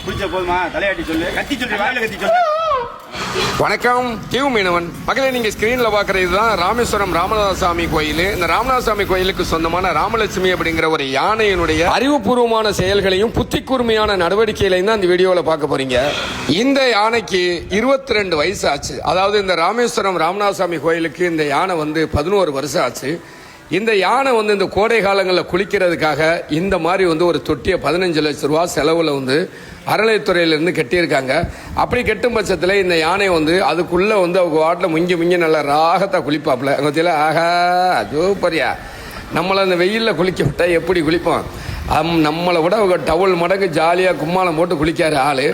குளிச்ச போதுமா தலையாட்டி சொல்லு, கத்தி சொல்லு, வாயில கத்தி சொல்லு. வணக்கம், டியூ மீனவன் மகளே. நீங்க ஸ்கிரீன்ல பாக்குறது இதுதான் ராமேஸ்வரம் ராமநாதசாமி கோயில். இந்த ராமநாதசாமி கோயிலுக்கு சொந்தமான ராமலட்சுமி அப்படிங்கிற ஒரு யானையினுடைய அறிவுபூர்வமான செயல்களையும் புத்தி கூர்மையான நடவடிக்கைகளையும் தான் இந்த வீடியோவில் பார்க்க போறீங்க. இந்த யானைக்கு 22 வயசு ஆச்சு. அதாவது இந்த ராமேஸ்வரம் ராமநாதசாமி கோயிலுக்கு இந்த யானை 11 வருஷம் ஆச்சு. இந்த யானை இந்த கோடை காலங்களில் குளிக்கிறதுக்காக இந்த மாதிரி ஒரு தொட்டியை 15 லட்சம் ரூபா செலவில் அறநிலையத்துறையிலிருந்து கட்டியிருக்காங்க. அப்படி கெட்டும் பட்சத்தில் இந்த யானை அதுக்குள்ளே அவங்க வாட்டில் முங்கி நல்லா ராகத்தை குளிப்பாப்புல. அங்கே ஆஹா சூப்பரியா, நம்மளை அந்த வெயிலில் குளிக்க விட்டா எப்படி குளிப்போம்? நம்மளை விட அவங்க டவுல் மடங்கு ஜாலியாக கும்மாளம் போட்டு குளிக்காரு ஆள்.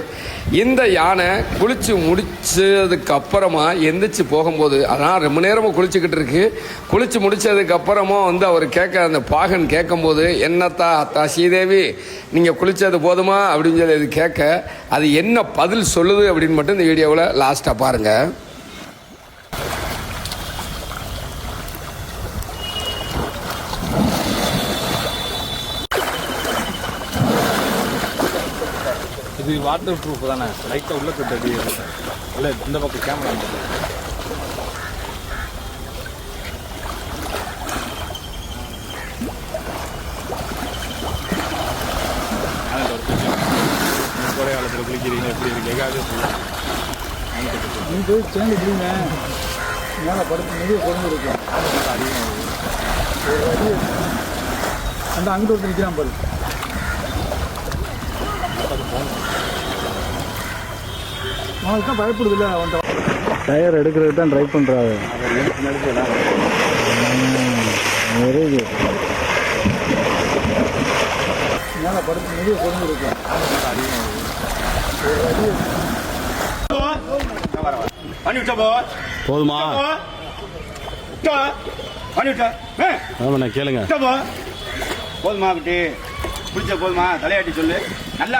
இந்த யானை குளித்து முடிச்சதுக்கு அப்புறமா எந்திரிச்சு போகும்போது, அதான் ரொம்ப நேரமாக குளிச்சுக்கிட்டு இருக்கு. குளித்து முடிச்சதுக்கு அப்புறமா அவர் கேட்க, அந்த பாகன் கேட்கும்போது, என்னத்தா அத்தா ஸ்ரீதேவி நீங்கள் குளித்தது போதுமா அப்படின்னு சொல்லி அது கேட்க, அது என்ன பதில் சொல்லுது அப்படின்னு மட்டும் இந்த வீடியோவில் லாஸ்ட்டாக பாருங்கள். இது வாட்டர் ப்ரூஃப் தானே, லைட்டாக உள்ள கட்டு இல்லை. இந்த பக்கம் கேமரா கோடை காலத்தில் குளிக்கிறீங்க எப்படி இருக்கு? எங்காவது நீங்கள் சேர்ந்து குடிங்க, மேலே படுத்து முடிவு குறைஞ்சி இருக்கும். அதிகமாக அந்த அங்கிட்ட ஒருத்தர் நிற்கிறான் பாரு. அவனுக்கு தான் பயப்படுது இல்லை, அவன் டயர் எடுக்கிறதுக்கு தான் ட்ரை பண்ணுறாரு. Very good. மேலே படுத்து முடிவு குறைஞ்சிருக்கும். போதுமா? ஆமாண்ணா, கேளுங்க. போதுமா குட்டி, குளிச்ச போதுமா தலையாட்டி சொல்லு, நல்லா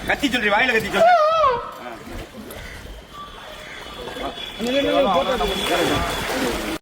கத்தி சொல்லு, வாயில கத்தி சொல்லு.